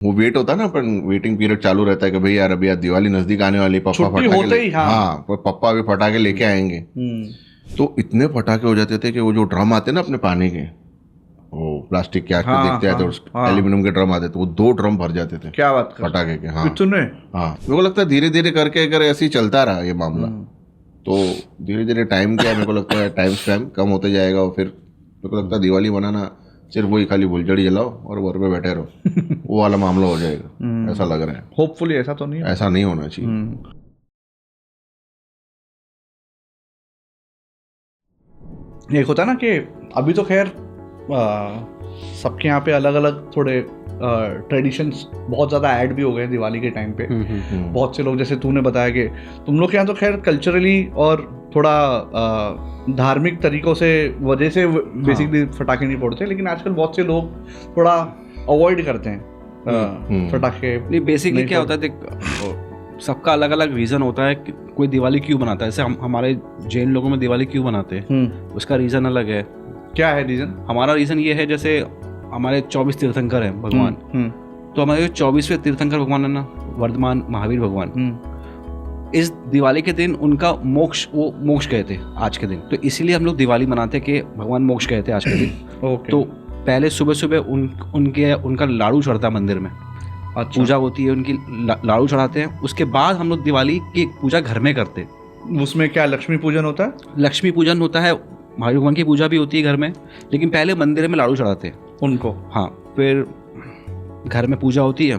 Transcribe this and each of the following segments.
वो वेट होता है ना, अपन वेटिंग पीरियड चालू रहता है कि भाई यार अभी यार दिवाली नजदीक आने वाली, पापा छुट्टी फटाके होते ही, हाँ। पापा अभी फटाके लेके आएंगे। तो इतने फटाके हो जाते थे कि वो जो ड्रम आते ना अपने पानी के, वो प्लास्टिक के आग पे देखते हैं तो एल्यूमिनियम के ड्रम आते थे, वो 2 ड्रम भर जाते थे। क्या बात कर फटाके के? हाँ इतने? हाँ, मेरे को लगता है धीरे धीरे करके अगर ऐसे ही चलता रहा ये मामला तो धीरे धीरे टाइम क्या, मेरे को लगता है टाइम स्पैम कम होते जाएगा और फिर मेरे को लगता है दिवाली बनाना सिर्फ वही खाली फुलझड़ी जलाओ और घर पे बैठे रहो वो वाला मामला हो जाएगा, ऐसा लग रहा है। होपफुली ऐसा तो नहीं है। ऐसा नहीं होना चाहिए। एक होता है ना कि अभी तो खैर सबके यहाँ पे अलग अलग थोड़े ट्रेडिशन्स बहुत ज़्यादा ऐड भी हो गए दिवाली के टाइम पे। बहुत से लोग, जैसे तूने बताया कि तुम लोग के यहाँ तो खैर कल्चरली और थोड़ा धार्मिक तरीकों से वजह से बेसिकली फटाखे नहीं फोड़ते, लेकिन आजकल बहुत से लोग थोड़ा अवॉइड करते हैं फटाखे। नहीं, बेसिकली क्या होता है, देख सबका अलग अलग रीज़न होता है कि कोई दिवाली क्यों बनाता है। जैसे हमारे जैन लोगों में दिवाली क्यों बनाते हैं, उसका रीज़न अलग है। क्या है रीज़न? हमारा रीज़न ये है, जैसे हमारे 24 तीर्थंकर हैं भगवान, तो हमारे 24वें तीर्थंकर भगवान है ना, वर्धमान महावीर भगवान, इस दिवाली के दिन उनका मोक्ष, वो मोक्ष गए थे आज के दिन, तो इसीलिए हम लोग दिवाली मनाते कि भगवान मोक्ष गए थे आज के दिन। तो पहले सुबह सुबह उनका लाड़ू चढ़ता है मंदिर में, पूजा होती है उनकी, लाड़ू चढ़ाते हैं। उसके बाद हम लोग दिवाली की पूजा घर में करते हैं। उसमें क्या लक्ष्मी पूजन होता है? लक्ष्मी पूजन होता है, महावीर भगवान की पूजा भी होती है घर में, लेकिन पहले मंदिर में लाड़ू चढ़ाते हैं उनको। हाँ, फिर घर में पूजा होती है।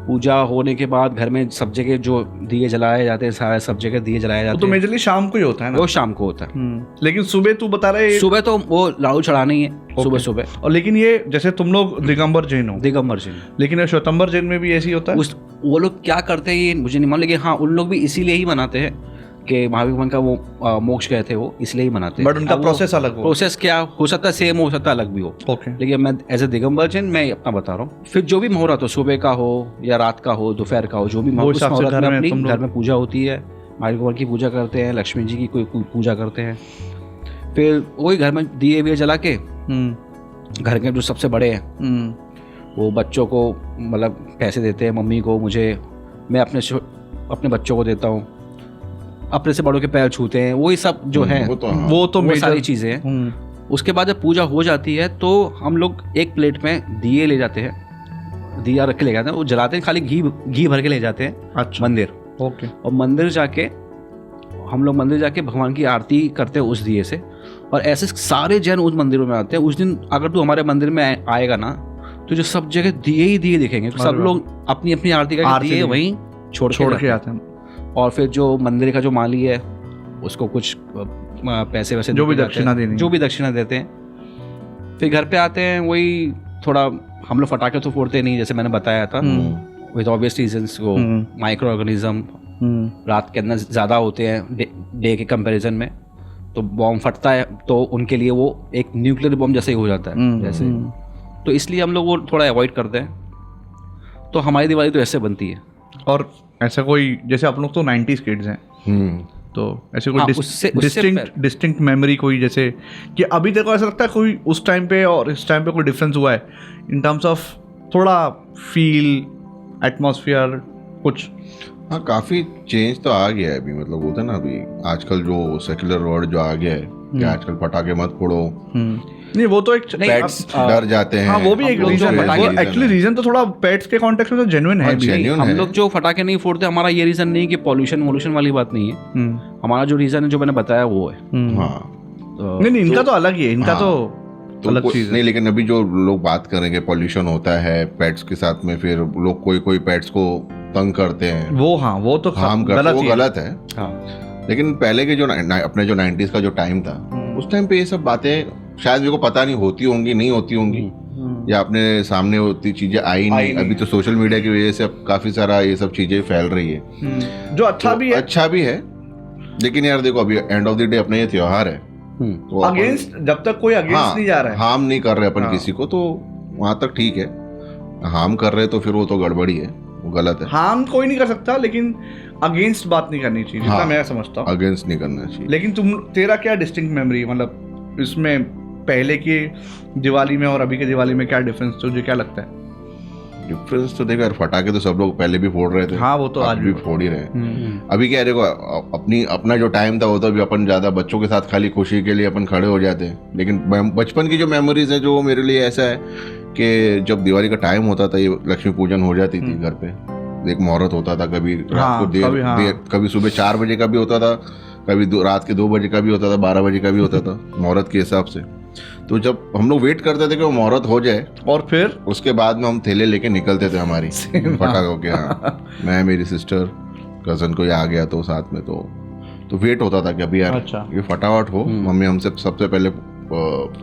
पूजा होने के बाद घर में सब जगह जो दिए जलाए जाते हैं, सारे सब जगह दिए जलाए जाते हैं। तो मेजरली शाम को ही होता है ना? वो शाम को होता है। लेकिन सुबह तू बता रहे, सुबह तो वो लाड़ू चढ़ाना ही है सुबह सुबह। और लेकिन ये जैसे तुम लोग दिगंबर जैन हो, दिगंबर जैन, लेकिन श्वेतंबर जैन में भी ऐसे ही होता है? वो लोग क्या करते हैं ये मुझे नहीं मालूम, लेकिन हाँ उन लोग भी इसीलिए ही मनाते हैं कि महावीर भगवान का वो मोक्ष गए थे, वो इसलिए ही मनाते हैं। बट उनका प्रोसेस अलग हो। प्रोसेस क्या हो सकता है, सेम हो सकता है, अलग भी हो। लेकिन मैं एज ए दिगंबर जैन मैं अपना बता रहा हूँ। फिर जो भी मुहूर्त हो, सुबह का हो या रात का हो, दोपहर का हो, जो भी मुहूर्त, घर में पूजा होती है, महावीर भगवान की पूजा करते हैं, लक्ष्मी जी की कोई पूजा करते हैं। फिर वही घर में दिए विए जला के, घर के जो सबसे बड़े हैं वो बच्चों को मतलब पैसे देते हैं, मम्मी को, मुझे, मैं अपने बच्चों को देता हूँ, अपने से बड़ों के पैर छूते हैं, वही सब जो है वो सारी चीज़ें हैं। उसके बाद जब पूजा हो जाती है तो हम लोग एक प्लेट में दिए ले जाते हैं, दिया रख के ले जाते हैं, वो जलाते हैं, खाली घी भर के ले जाते हैं। अच्छा। मंदिर। और मंदिर जाके भगवान की आरती करते हैं उस दिए से। और ऐसे सारे जैन उस मंदिरों में आते हैं। उस दिन अगर तू हमारे मंदिर में आएगा ना, तो जो सब जगह दिए ही दिए दिखेंगे। सब लोग अपनी अपनी आरती का दिए वहीं छोड़ के आते हैं। और फिर जो मंदिर का जो माली है उसको कुछ पैसे वैसे जो भी दक्षिणा देते हैं। फिर घर पे आते हैं, वही थोड़ा हम लोग फटाखे तो फोड़ते नहीं, जैसे मैंने बताया था, विद ऑब्वियस रीजंस। वो माइक्रो ऑर्गेनिज्म रात के अंदर ज़्यादा होते हैं डे के कंपैरिजन में, तो बॉम्ब फटता है तो उनके लिए वो एक न्यूक्लियर बॉम्ब जैसे ही हो जाता है जैसे। तो इसलिए हम लोग वो थोड़ा अवॉइड करते हैं। तो हमारी दिवाली तो ऐसे बनती है। और ऐसा कोई, जैसे आप लोग तो 90s किड्स हैं, तो ऐसे कोई डिस्टिंक्ट मेमोरी कोई, जैसे कि अभी तक ऐसा लगता है कोई उस टाइम पे और इस टाइम पे कोई डिफरेंस हुआ है इन टर्म्स ऑफ थोड़ा फील, एटमॉस्फेयर कुछ? हाँ, काफ़ी चेंज तो आ गया है अभी। मतलब होता है ना, अभी आजकल जो सेक्युलर वर्ड जो आ गया है कि आजकल पटाखे मत फोड़ो, नहीं वो तो एक पेट्स डर जाते हैं। हाँ, वो भी एक रीजन है। वो एक्चुअली रीजन तो थोड़ा पेट्स के कॉन्टेक्स्ट में तो जेन्युइन है। हम लोग जो फटाखे नहीं फोड़ते, हमारा ये रीजन नहीं कि पॉल्यूशन वाली बात नहीं है। हमारा जो रीजन है जो मैंने बताया वो है। नहीं, इनका तो अलग ही है, इनका तो अलग चीज नहीं। लेकिन अभी जो लोग बात करेंगे पॉल्यूशन होता है पेट्स के साथ में, फिर लोग कोई पेट्स को तंग करते हैं, वो तो हार्म करते हैं, वो गलत है। लेकिन पहले के जो अपने जो 90s का जो टाइम था, उस टाइम पे ये सब बातें शायद मेरे को पता नहीं होती होंगी, नहीं होती होंगी, या अपने सामने होती चीजें आई नहीं। अभी तो सोशल मीडिया की वजह से अब काफी सारा ये सब चीजें फैल रही है, जो अच्छा भी है। लेकिन यार देखो, अभी एंड ऑफ द डे अपना ये त्योहार है, तो अगेंस्ट जब तक कोई अगेंस्ट नहीं जा रहा है, हार्म नहीं कर रहे अपन किसी को, तो वहां तक ठीक है। हार्म कर रहे तो फिर वो तो गड़बड़ी है, वो गलत है। हार्म कोई नहीं कर सकता, लेकिन अगेंस्ट बात नहीं करनी चाहिए, जितना मैं समझता हूँ। अगेंस्ट नहीं करना चाहिए। लेकिन तेरा क्या डिस्टिंक्ट मेमोरी, मतलब इसमें पहले की दिवाली में और अभी के दिवाली में क्या डिफरेंस, तुझे क्या लगता है? डिफरेंस तो देखो यार, फटाके तो सब लोग पहले भी फोड़ रहे थे। हाँ वो तो आज भी फोड़ ही रहे हैं। अभी क्या देखो, अपना जो टाइम था वो तो अभी अपन ज्यादा बच्चों के साथ खाली खुशी के लिए अपन खड़े हो जाते हैं, लेकिन बचपन की जो मेमोरीज है जो मेरे लिए ऐसा है कि जब दिवाली का टाइम होता था, ये लक्ष्मी पूजन हो जाती थी घर पे, एक मुहूर्त होता था, कभी रात को देर, कभी सुबह 4 बजे का भी होता था, कभी रात के 2 बजे का भी होता था, 12 बजे का भी होता था मुहूर्त के हिसाब से। तो जब हम लोग वेट करते थे कि वो मुहूर्त हो जाए और फिर उसके बाद में हम थैले लेके निकलते थे हमारी फटाखों के। हाँ, मैं, मेरी सिस्टर, कजन कोई आ गया तो साथ में, तो वेट होता था कि अभी यार ये फटाफट हो। मम्मी हमसे सबसे पहले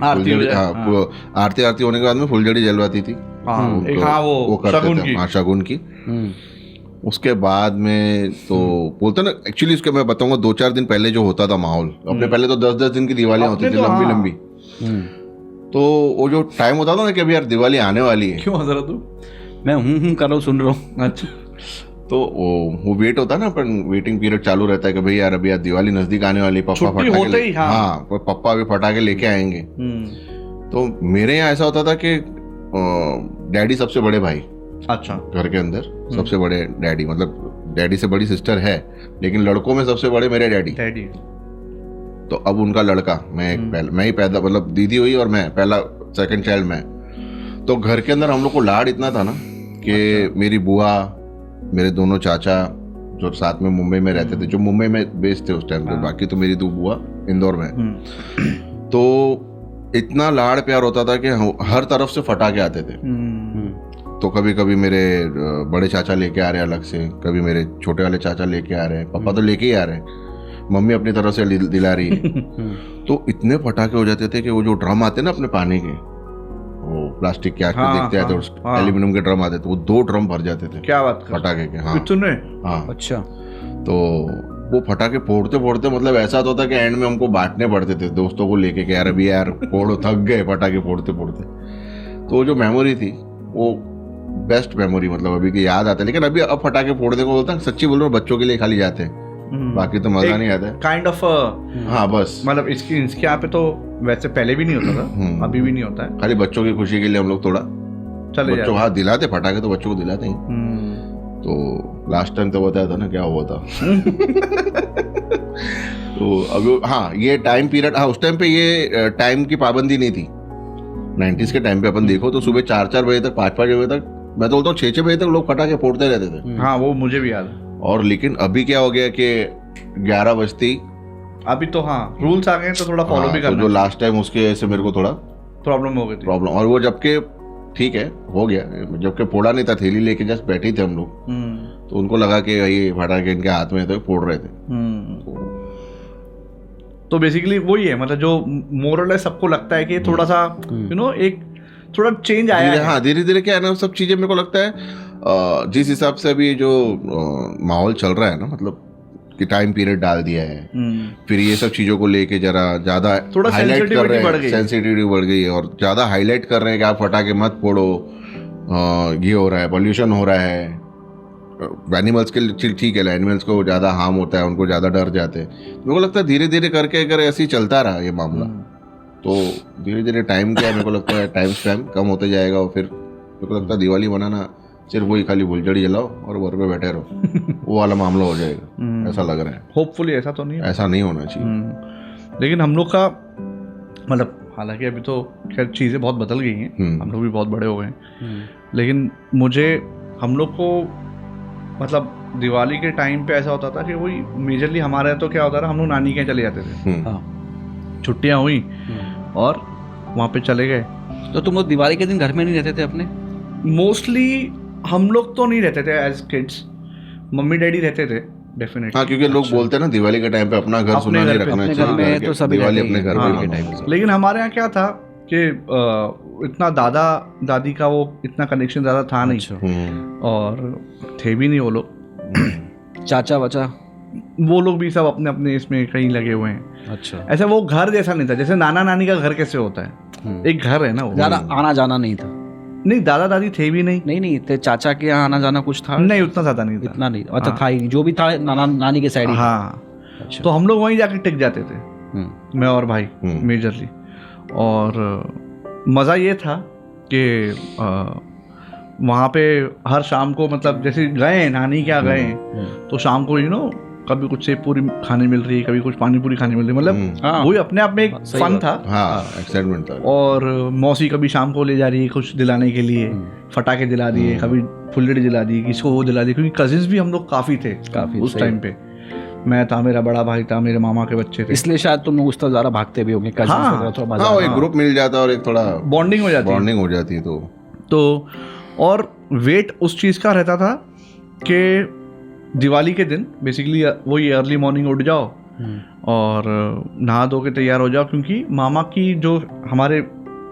आरती होने के बाद में फुलझड़ी जलवाती थी। वो करते थे, हाँ, शगुन की। उसके बाद में तो बोलते ना, एक्चुअली इसके मैं बताऊंगा 2-4 दिन पहले जो होता था माहौल, अपने पहले तो 10-10 दिन की दिवालियां होती थी, लंबी लंबी। तो वो जो टाइम होता था ना कि अभी यार दिवाली आने वाली है। क्यों हजरत तू? मैं हूँ कर रहा हूँ, सुन रहा हूँ। अच्छा। तो वो वेट होता है ना, अपन वेटिंग पीरियड चालू रहता है कि भाई यार अभी यार दिवाली नजदीक आने वाली, पप्पा फटाके, हाँ पप्पा अभी फटाके लेके आएंगे। तो मेरे यहाँ ऐसा होता था कि डैडी सबसे बड़े भाई, अच्छा, घर के अंदर सबसे बड़े डैडी, मतलब डैडी से बड़ी सिस्टर है, लेकिन लड़कों में सबसे बड़े मेरे डैडी। तो अब उनका लड़का, मैं ही पैदा, मतलब दीदी हुई और मैं पहला, सेकंड चाइल्ड मैं। तो घर के अंदर हम लोग को लाड इतना था ना कि मेरी बुआ, मेरे दोनों चाचा जो साथ में मुंबई में रहते थे, जो मुंबई में बेस्ड थे उस टाइम पे, बाकी तो मेरी 2 बुआ इंदौर में। तो इतना लाड़ प्यार होता था कि हर तरफ से फटाके आते थे। तो कभी कभी मेरे बड़े चाचा लेके आ रहे हैं अलग से, कभी मेरे छोटे वाले चाचा लेके आ रहे हैं, पापा तो लेके ही आ रहे हैं, मम्मी अपनी तरफ से दिला रही है। तो इतने फटाके हो जाते थे कि वो जो ड्रम आते ना अपने पानी के, वो प्लास्टिक के आके देखते आते, एल्यूमिनियम के ड्रम आते थे, वो 2 ड्रम भर जाते थे। क्या बात कर, फटाके के। हाँ इतने? हाँ। अच्छा। तो वो फटाके फोड़ते फोड़ते, मतलब ऐसा होता था कि एंड में हमको बांटने पड़ते थे दोस्तों को लेके कि यार अभी यार फोड़ो, थक गए फटाके फोड़ते फोड़ते। तो जो मेमोरी थी वो बेस्ट मेमोरी, मतलब अभी की याद आता है। लेकिन अभी अब फटाके फोड़ने को बोलता, सच्ची बोल रहा हूँ, बच्चों के लिए खाली जाते हैं, बाकी तो मजा नहीं आता है। काइंड ऑफ हाँ बस, मतलब इसके यहाँ पे तो वैसे पहले भी नहीं होता था, अभी भी नहीं होता है, खाली बच्चों की खुशी के लिए हम लोग थोड़ा चले बच्चों को हाथ दिलाते, फटाके तो बच्चों को दिलाते ही। तो लास्ट टाइम तो बताया था ना क्या हुआ था। तो अब हाँ, ये टाइम पीरियड, हाँ उस टाइम पे ये टाइम की पाबंदी नहीं थी। 90s के टाइम पे अपन देखो तो सुबह 4-4 बजे तक, 5-5 बजे तक, मैं तो बोलता हूँ 6-6 बजे तक लोग फटाके फोड़ते रहते थे। हाँ वो मुझे भी याद है। और लेकिन अभी क्या हो गया कि 11 बजती, अभी तो हाँ रूल्स आ गए तो थोड़ा फॉलो भी करना। तो जो लास्ट टाइम उसके वजह से मेरे को थोड़ा प्रॉब्लम हो गई थी। और वो जबकि ठीक है हो गया, जबकि फोड़ा नहीं था, थैली लेके जस्ट बैठी थे हम लोग, तो उनको लगा कि ये फटाके इनके हाथ में तो फोड़ रहे थे। तो बेसिकली वही है, मतलब जो मोरल है, सबको लगता है कि थोड़ा सा एक थोड़ा चेंज आया है। हाँ धीरे धीरे क्या है ना, सब चीजें मेरे को लगता है जिस हिसाब से अभी जो माहौल चल रहा है ना, मतलब कि टाइम पीरियड डाल दिया है, फिर ये सब चीजों को लेके जरा ज्यादा थोड़ा हाईलाइट कर रहे हैं, सेंसिटिविटी बढ़ गई है, और ज्यादा हाईलाइट कर रहे हैं कि आप फटाके मत फोड़ो, ये हो रहा है, पॉल्यूशन हो रहा है। एनिमल्स के लिए ठीक है, एनिमल्स को ज़्यादा हार्म होता है, उनको ज़्यादा डर जाते हैं। मेरे को लगता है धीरे धीरे करके अगर ऐसे ही चलता रहा ये मामला, तो धीरे धीरे टाइम क्या, मेरे को लगता है टाइम स्पैम कम होते जाएगा, और फिर मेरे को लगता है दिवाली मनाना सिर्फ वही खाली फुलझड़ी जलाओ और घर पे बैठे रहो, वो वाला मामला हो जाएगा, ऐसा लग रहा है। होपफुली ऐसा तो नहीं है, ऐसा नहीं होना चाहिए। लेकिन हम लोग का मतलब, हालांकि अभी तो खैर चीज़ें बहुत बदल गई हैं, हम लोग भी बहुत बड़े हो गए हैं, लेकिन हम लोग को मतलब दिवाली के टाइम पे ऐसा होता था कि वही मेजरली हमारे तो क्या होता था, हम लोग नानी के यहाँ चले जाते थे, छुट्टियाँ हुई और वहाँ पे चले गए। तो तुम लोग दिवाली के दिन घर में नहीं रहते थे अपने? मोस्टली हम लोग तो नहीं रहते थे एज किड्स, मम्मी डैडी रहते थे डेफिनेटली। हाँ, क्योंकि लोग बोलते हैं ना दिवाली के टाइम पे अपना घर सुना नहीं रखना चाहिए, तो सभी दिवाली अपने घर पे टाइम। लेकिन हमारे यहाँ क्या था कि इतना दादा दादी का वो इतना कनेक्शन ज़्यादा था नहीं, और थे भी नहीं वो लोग। चाचा बचा वो लोग भी सब अपने अपने इसमें कहीं लगे हुए हैं। अच्छा, ऐसा वो घर जैसा नहीं था, जैसे नाना नानी का घर कैसे होता है, एक घर है ना, वो ज़्यादा आना जाना नहीं था। नहीं, दादा दादी थे भी नहीं। नहीं थे, चाचा के यहाँ आना जाना कुछ था नहीं, उतना ज़्यादा नहीं था, इतना नहीं। अच्छा, था ही जो भी था नाना नानी के साइड। हाँ, अच्छा। तो हम लोग वहीं जाके टिक जाते थे, मैं और भाई मेजरली। और मज़ा ये था कि वहाँ पे हर शाम को मतलब जैसे गए नानी क्या गए तो शाम को कभी कुछ सेव पूरी खाने मिल रही है, कभी कुछ पानी पूरी खाने मिल रही है, मतलब वही अपने आप में एक फन था, एक्साइटमेंट था। और मौसी कभी शाम को ले जा रही है कुछ दिलाने के लिए, फटाके दिला दिए, कभी फुलझड़ी दिला दी, किसको वो दिला दी, क्योंकि कजिन्स भी हम लोग काफ़ी थे उस टाइम पे। मैं था, मेरा बड़ा भाई था, मेरे मामा के बच्चे थे, इसलिए शायद तुम लोग उस तरह ज़्यादा भागते भी होंगे। हाँ, एक ग्रुप मिल जाता और एक थोड़ा बॉन्डिंग हो जाती तो और वेट उस चीज़ का रहता था कि दिवाली के दिन बेसिकली वही अर्ली मॉर्निंग उठ जाओ और नहा धो के तैयार हो जाओ, क्योंकि मामा की जो हमारे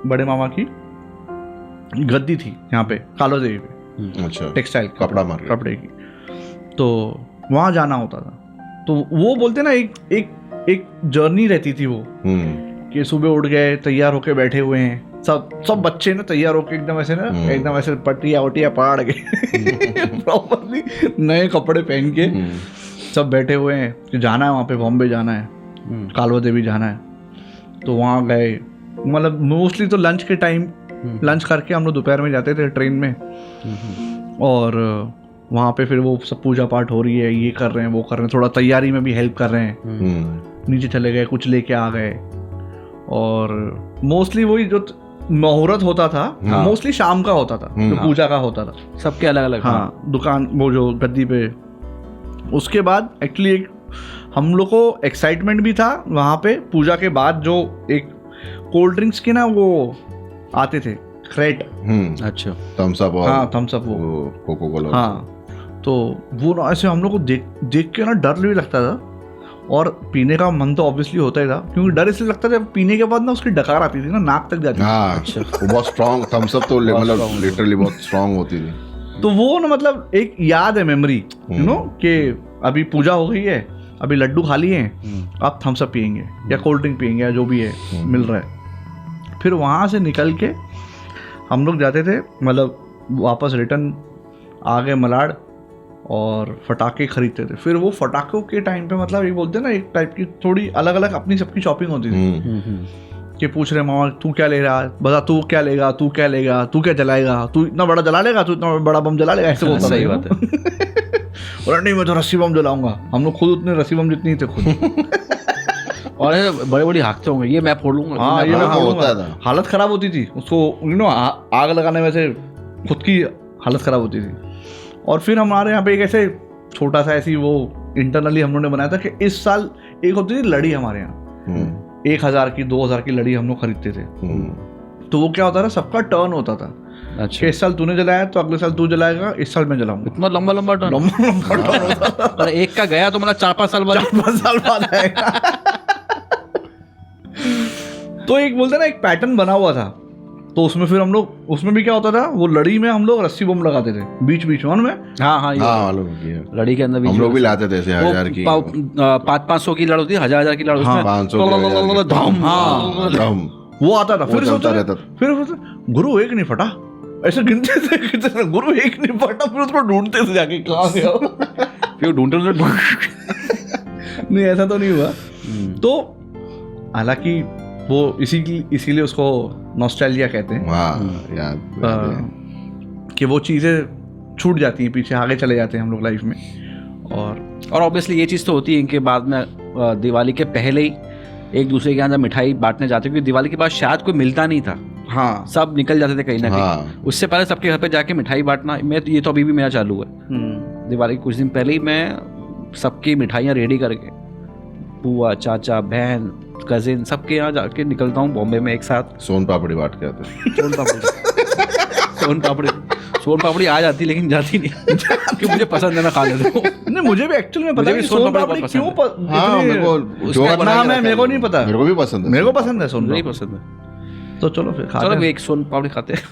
बड़े मामा की गद्दी थी यहाँ पे कालो देवी पे, अच्छा, टेक्सटाइल कपड़े की, तो वहाँ जाना होता था। तो वो बोलते ना एक जर्नी रहती थी वो, कि सुबह उठ गए, तैयार होके बैठे हुए हैं सब बच्चे ना, तैयार होके एकदम ऐसे पटिया वटिया पाड़ के प्रॉपरली नए कपड़े पहन के सब बैठे हुए हैं कि जाना है वहाँ पे, बॉम्बे जाना है, कालवा देवी जाना है। तो वहाँ गए, मतलब मोस्टली तो लंच के टाइम लंच करके हम लोग दोपहर में जाते थे ट्रेन में, और वहाँ पे फिर वो सब पूजा पाठ हो रही है, ये कर रहे हैं वो कर रहे हैं, थोड़ा तैयारी में भी हेल्प कर रहे हैं, नीचे चले गए, कुछ लेके आ गए। और मोस्टली वही जो मुहूर्त होता था मोस्टली शाम का होता था, जो पूजा का होता था, सबके अलग अलग, हाँ, दुकान वो जो गद्दी पे। उसके बाद एक्चुअली हम लोग को एक्साइटमेंट भी था वहाँ पे पूजा के बाद, जो एक कोल्ड ड्रिंक्स के ना वो आते थे क्रेट, अच्छा, थम्स अप, हाँ थम्स अप, वो कोको कोला, हाँ, तो वो ना ऐसे हम लोग को देख के ना डर भी लगता था, और पीने का मन तो ऑब्वियसली होता ही था, क्योंकि डर इसलिए लगता था पीने के बाद ना उसकी डकार आती थी ना, नाक तक जाती थी। हाँ, अच्छा, वो बहुत स्ट्रांग थम्स अप तो मतलब लिटरली बहुत स्ट्रांग होती थी। तो वो ना मतलब एक याद है, मेमोरी, कि अभी पूजा हो गई है, अभी लड्डू खा लिए हैं, आप थम्स अप पियेंगे या कोल्ड ड्रिंक पियेंगे या जो भी है मिल रहा है। फिर वहाँ से निकल के हम लोग जाते थे, मतलब वापस रिटर्न आ गए मलाड, और फटाके खरीदते थे। फिर वो फटाकों के टाइम पे मतलब ये बोलते हैं ना, एक टाइप की थोड़ी अलग अलग अपनी सबकी शॉपिंग होती थी, कि पूछ रहे मामा तू क्या ले रहा है, बता तू क्या लेगा, तू क्या लेगा, तू क्या जलाएगा, तू इतना बड़ा जला लेगा, तू इतना बड़ा बम जला लेगा, ऐसे बोलता। सही बात है। और नहीं, मैं तो रस्सी बम जलाऊंगा। हम लोग खुद उतने रस्सी बम जितनी थे खुद, और बड़े बड़ी हाँकते होंगे, ये मैं फोड़ लूंगा, हाँ ये मैं होता था। हालत खराब होती थी उसको, आग लगाने में से खुद की हालत खराब होती थी। और फिर हमारे यहाँ पे एक ऐसे छोटा सा ऐसी वो इंटरनली हम लोगों ने बनाया था कि इस साल एक होती थी लड़ी हमारे यहाँ, 1000 की 2000 की लड़ी हम लोग खरीदते थे। तो वो क्या होता था, सबका टर्न होता था। अच्छा, इस साल तूने जलाया तो अगले साल तू जलाएगा, इस साल मैं जलाऊंगा। इतना लंबा टर्न होता था। और एक का गया तो मतलब 4-5 साल बाद आएगा। तो एक बोलते ना एक पैटर्न बना हुआ था, तो उसमें फिर हम लोग, उसमें भी क्या होता था, वो लड़ी में हम लोग रस्सी बम लगाते थे बीच में। हाँ, लड़ी के अंदर हम लोग भी लाते थे 1000 की, 500 की लड़ होती है, 1000 की लड़, उसमें 500 वो आता था। फिर सोचता रहता था, फिर गुरु एक नहीं फटा, ऐसे गिनते थे, गुरु एक नहीं फटा, फिर उसको ढूंढते थे जाके कहाँ गया, फिर ढूंढते नहीं, ऐसा तो नहीं हुआ। तो हालांकि वो इसीलिए उसको नॉस्टैल्जिया कहते हैं, कि वो चीज़ें छूट जाती हैं, पीछे आगे चले जाते हैं हम लोग लाइफ में। और ऑब्वियसली ये चीज़ तो होती है कि बाद में दिवाली के पहले ही एक दूसरे के यहाँ मिठाई बांटने जाते, क्योंकि दिवाली के बाद शायद कोई मिलता नहीं था, हाँ, सब निकल जाते थे कहीं ना कहीं। उससे पहले सबके घर पे जाके मिठाई बांटना, ये तो अभी भी मेरा चालू है। दिवाली के कुछ दिन पहले ही मैं सबकी मिठाइयाँ रेडी करके, बुआ, चाचा, बहन, कजिन, सबके यहाँ जाके निकलता हूँ बॉम्बे में एक साथ। सोन पापड़ी बांट के आते सोन पापड़ी आ जाती लेकिन जाती नहीं, क्योंकि मुझे पसंद है, मैं खा लेता हूँ। नहीं, मुझे भी एक्चुअली में पता नहीं सोन पापड़ी क्यों मेरे को नहीं पता, मेरे को भी पसंद है, मेरे को पसंद है सोन पापड़ी, पसंद है। तो चलो फिर एक सोन पापड़ी खाते हैं।